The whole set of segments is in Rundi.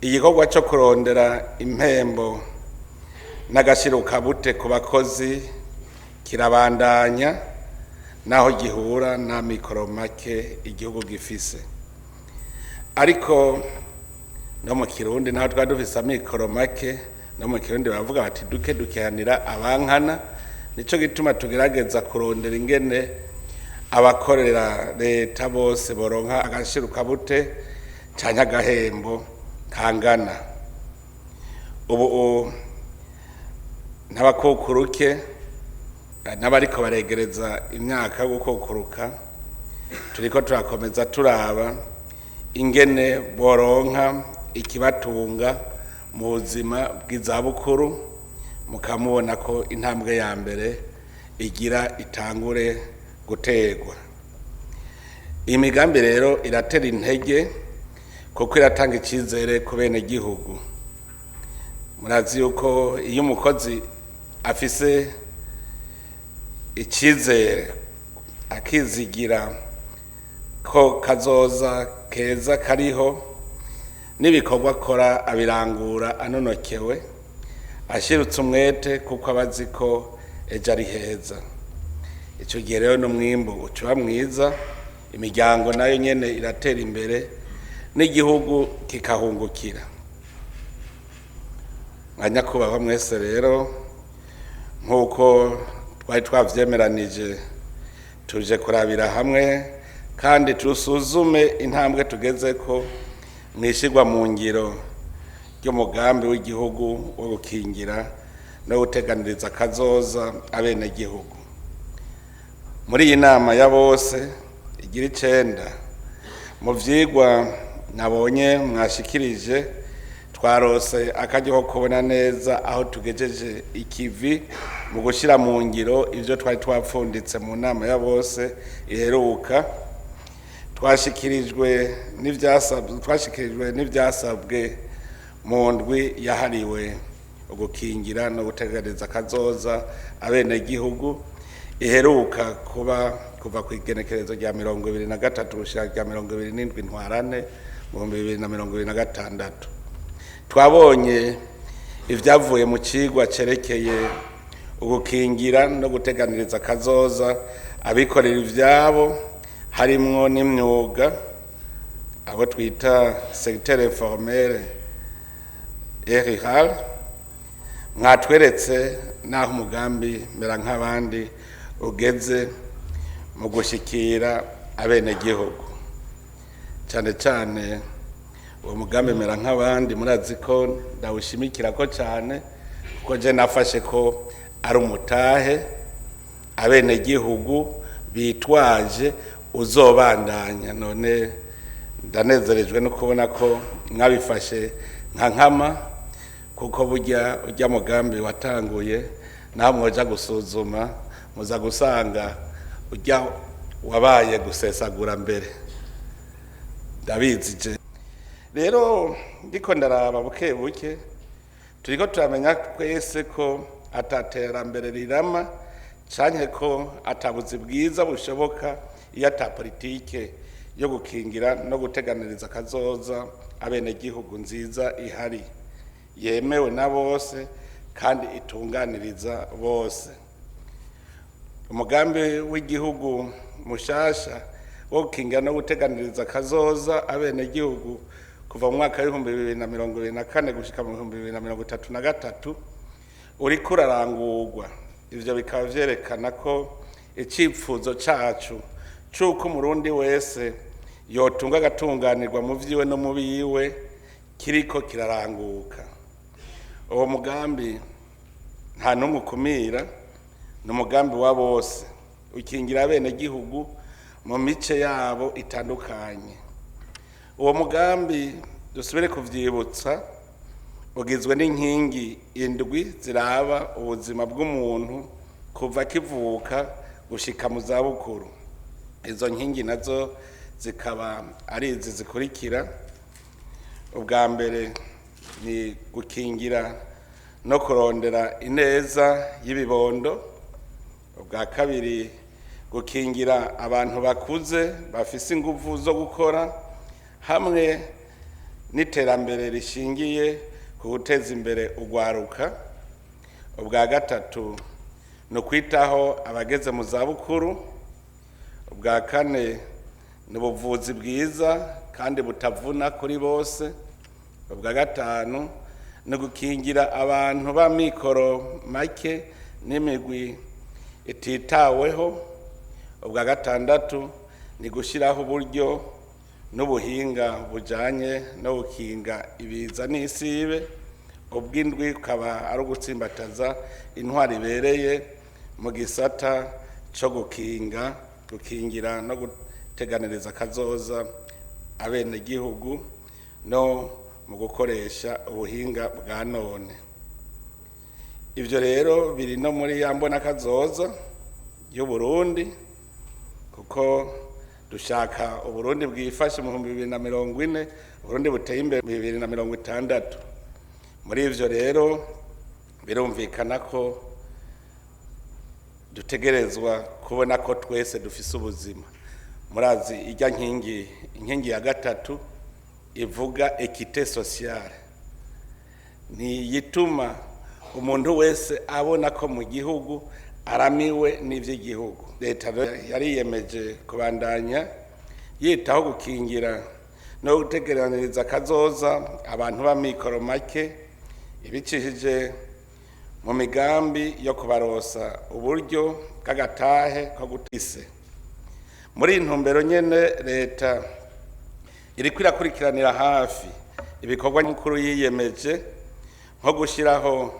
igikorwa cyo kurondera impembo n'agashirukabute ku bakozi kirabandanya naho gihura na mikoro make igihugu gifise, ariko no mu Kirundi naho twari dufise amikoro make, no mu Kirundi bavuga bati duke dukehanira abankana. Nico gituma tugerageza kurondera ingene abakorera leta bose boronka agashirukabute canke agahembo kangana. Ubu n'abakukuruke n'abariko baregereza imyaka yo gukukuruka turiko turakomeza turaba ingene boronka ikibatunga mu buzima bw'izabukuru, mukamubona ko intambwe ya mbere igira itangure gutegwa. Iyi migambi rero iratera intege kuko iratanga icizere ku bene gihugu. Murazi yuko iyo umukozi afise icizere akizigira ko kazoza keza kariho, n'ibikorwa akora abirangura anonokewe, ashirutse umwete kuko abazi ko ejo ari heza. Ico gihe rero n'umwimbu ucuba mwiza, imiryango nayo nyene iratera imbere, n'igihugu kikahungukira. Nyakubahwa mwese rero, nk'uko twari twavyemeranije, tuje kurabira hamwe kandi tusuzume intambwe tugezeko mwishigwa mu ngiro ry'umugambi w'igihugu wo gukingira no guteganiriza akazoza abene gihugu. Muri iyi nama ya bose igira 9, mu vyigwa nabonye mwashikirije, twarose akaryo ko kubona neza aho tugejeje ikivi mu gushira mu ngiro ivyo twari twapfunditse mu nama ya bose iheruka. Twashikirijwe n'ivyasabwe mu ndwi yahariwe ugukingira no gutegereza akazoza abene gihugu iheruka kuva ku igenekerezo rya 23 gushika rya 27 Ntwarante mu 2026. Twabonye ivyavuye mu cigwa cerekeye ugukingira no guteganiriza akazoza abikorera ivyabo, harimwo n'imyuga, abo twita secteur informel et rural. Mwatweretse naho umugambi mera nk'abandi ugeze mu gushikira abene gihugu, cyane cyane uwo mugambi mera nk'abandi murazi ko ndawushimikira ko cyane, kuko je nafashe ko ari umutahe abene gihugu bitwaje uzobandanya. None ndanezerejwe no kubona ko mwabifashe nka nkama, kuko burya ujya mugambi watanguye naho mwoja gusuzuma muza gusanga ujya wabaye gusesagura mbere. Ndabizije rero ndiko ndaraba buke buke, turiko turamenya twese ko ataterambere rirama canke ko atabuzi bwiza bushoboka iyo ata politike yo gukingira no guteganiriza akazoza abene gihugu nziza ihari, yemewe na bose kandi itunganiriza bose. Umugambi w'igihugu mushasha wo gukingira no guteganiriza akazoza abene gihugu kuva mu mwaka wa 2024 gushika mu 2033 uriko urarangurwa. Ivyo bikaba vyerekana ko icipfuzo cacu c'uko umurundi wese yotunga agatunganirwa mu vyiwe no mu biwe kiriko kiraranguka. Uwo mugambi nta numwe ukumira, ni umugambi wa bose ukingira abene gihugu mu mice yabo itandukanye. Uwo mugambi dusubire kuvyibutsa ugizwe n'inkingi 7 ziraba ubuzima bw'umuntu kuva kivuka gushika mu zabukuru. Izo nkingi nazo zikaba ari izi zikurikira: ubwa mbere ni gukingira no kurondera ineza y'ibibondo, ubwa kabiri gukingira abantu bakuze bafise ingufu zo gukora, hamwe n'iterambere rishingiye ku guteza imbere urwaruka. Ubwa gatatu ni ukwitaho abageze mu zabukuru. Ubwa kane ni ubuvuzi bwiza kandi butavuna kuri bose. Ubwa gatanu ni gukingira abantu b'amikoro make n'imigwi ititaweho. Ubwa gatandatu ni gushyiraho uburyo n'ubuhinga bujanye no gukinga ibiza n'isibe. Ubw'indwi ukaba ari ugutsimbataza intwari ibereye mu gisata cyo gukingira no guteganiriza kazoza abenegihugu no mu gukoresha ubuhinga bwa none. Ivyo rero biri no muri ya mbona kazoza y'u Burundi, kuko dushaka Uburundi bwifashe mu 2040, Uburundi buteye imbere mu 2060. Muri ivyo rero birumvikana ko dutegerezwa kubona ko twese dufise ubuzima. Murazi ijya inkingi ya gatatu ivuga equité sociale, ni yituma umuntu wese abona ko mu gihugu aramiwe n'ivy'igihugu. Leta yariyemeje kubandanya yitaho gukingira no gutegeraniriza kazoza abantu b'amikoro make, ibicishije mu migambi yo kubarosa uburyo bw'agatahe ko gutise. Muri intumbero nyene leta iriko irakurikiranira hafi ibikorwa mukuru yiyemeje, nko gushiraho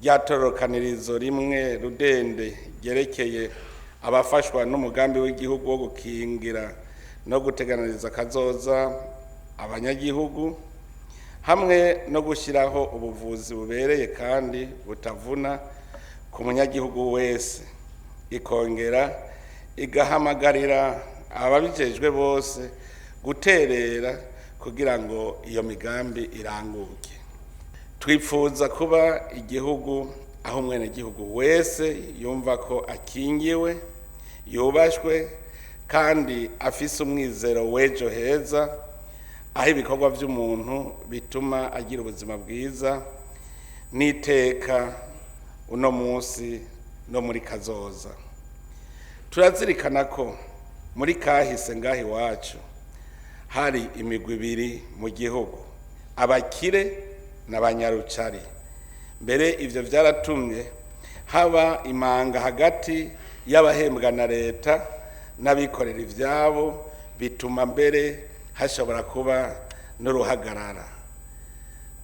ryatororokanirizo rimwe rudende ryerekeye abafashwa n'umugambi w'igihugu wo gukingira no guteganiriza kazoza abanyagihugu, hamwe no gushyiraho ubuvuzi bubereye kandi butavuna ku munyagihugu wese. Ikongera igahamagarira ababijejwe bose guterera kugira ngo iyo migambi iranguke. Twifuza kuba igihugu aho umwenegihugu wese yumva ko akingiwe, yubashwe kandi afise umwizero w'ejo heza, aho ibikorwa by'umuntu bituma agira ubuzima bwiza n'iteka uno munsi no muri kazoza. Turazirikana ko muri kahise ngaho iwacu hari imigwi ibiri mu gihugu, abakire n'abanyarucari. Mbere ivyo vyaratumye haba imanga hagati y'abahembwa na leta n'abikorera ivyabo, bituma mbere hashobora kuba n'uruhagarara.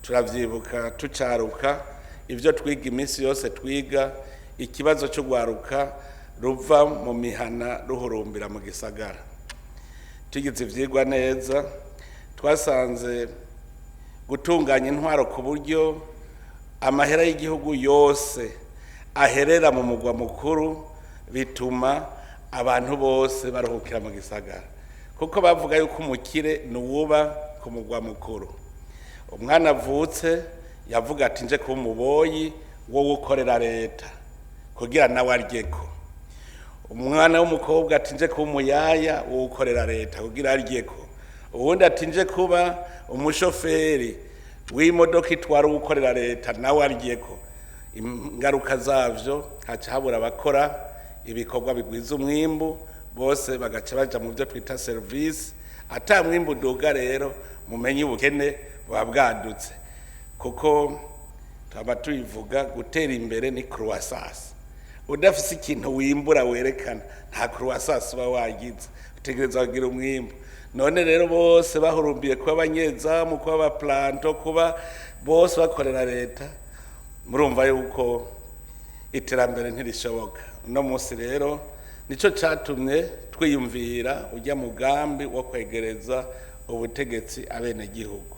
Turavyibuka tucaruka ivyo twiga iminsi yose twiga, ikibazo cyo gwaruka ruva mu mihana ruhurumbira mu gisagara. Tugize ivyigwa neza, twasanze gutunganya intwaro ku buryo amahera y'igihugu yose aherera mu mugwa mukuru bituma abantu bose baruhukira mu gisagara, kuko bavuga yuko umukire nuwuba ku mugwa mukuru. Umwana avutse yavuga ati nje kuba umuboyi wo gukorera leta kugira nawe aryeko. Umwana w'umukobwa ati nje kuba umuyaya wo gukorera leta kugira aryeko. Uwundi ati nje kuba umushoferi w'imodoka itwara gukorera leta nawe aryeko. Ingaruka zavyo haca habura abakora ibikorwa bigwiza umwimbu, bose bagaca baja mu byo twita service. Ata mwimbu duga rero mumenye ubukene bwabwadutse, kuko twaba tubivuga gutera imbere ni croissance. Udafise ikintu wimbura werekana nta croissance uba wagize, utegereza kugira umwimbu. None rero bose bahurumbiye kuba abanyezamu, kuba abaplanto, kuba bose bakorera leta, murumva yuko iterambere ntirishoboka. Uno munsi rero nico catumye twiyumvira ujya mugambi wo kwegereza ubutegetsi abenegihugu,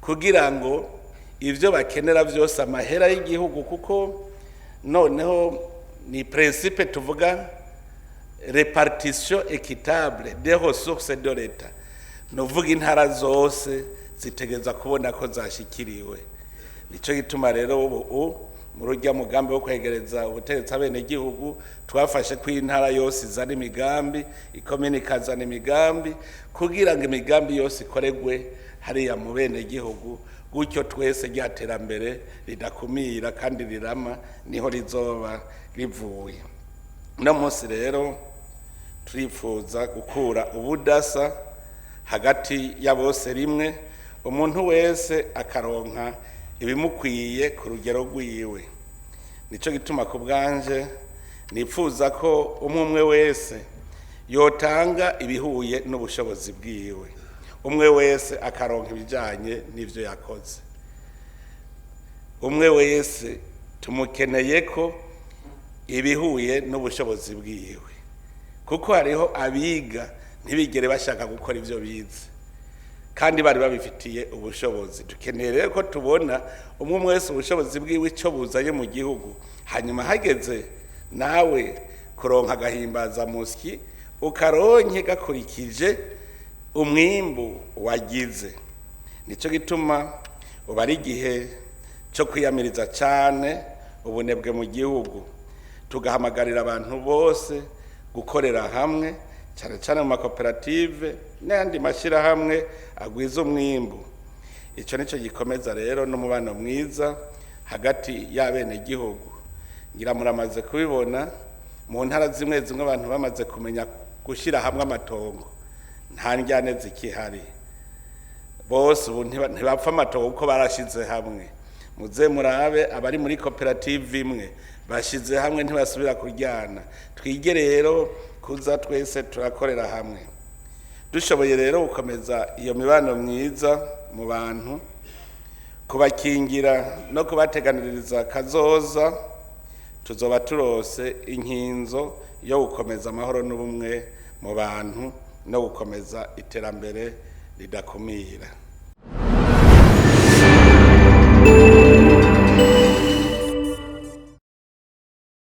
kugira ngo ivyo bakenera vyose amahera y'igihugu, kuko noneho ni principe tuvuga répartition équitable des ressources de l'État. Novuga intara zose zitegeza kubona ko zashikiriwe. Nico gituma rero ubu mu rujya mugambi wo kwegereza ubutegetsi abenegihugu twafashe ko intara yose izana imigambi, ikomine ikazana imigambi, kugira ngo imigambi yose ikoregwe hariya mu benegihugu, gutyo twese rya terambere ridakumira kandi rirama niho rizoba rivuye. Uno munsi rero turifuza gukura ubudasa hagati ya bose rimwe, umuntu wese akaronka ibimukwiye ku rugero rwiwe. Nico gituma ku bwanje nipfuza ko umwe wese yotanga ibihuye n'ubushobozi bwiwe, umwe wese akaronka ibijanye n'ivyo yakoze. Umwe wese tumukeneye ko ibihuye n'ubushobozi bwiwe, kuko hariho abiga ntibigere bashaka gukora ivyo bize kandi bari babifitiye ubushobozi. Dukeneye rero ko tubona umwe wese ubushobozi bwiwe ico buzanye mu gihugu, hanyuma hageze nawe kuronka agahimbaza musyi ukaronke gakurikije umwimbu wagize. Nico gituma uba ari igihe cyo kwiyamiriza cane ubunebwe mu gihugu, tugahamagarira abantu bose gukorera hamwe, cyane cyane mu makoperative n'andi mashyirahamwe agwiza umwimbu. Icyo nicyo gikomeza rero n'umubano mwiza hagati y'abenegihugu. Ngira muramaze kubibona mu ntara zimwe zimwe abantu bamaze kumenya gushyira hamwe amatongo, nta njyane zikihari, bose ubu ntibapfa amatongo uko barashize hamwe. Muze murabe abari muri koperative imwe bashize hamwe ntibasubira kuryana. Twige rero kuza twese turakorera hamwe. Dushoboye rero gukomeza iyo mibano myiza mu bantu, kubakingira no kubateganiriza kazoza, tuzoba turose inkinzo yo gukomeza amahoro n'ubumwe mu bantu no gukomeza iterambere ridakumira.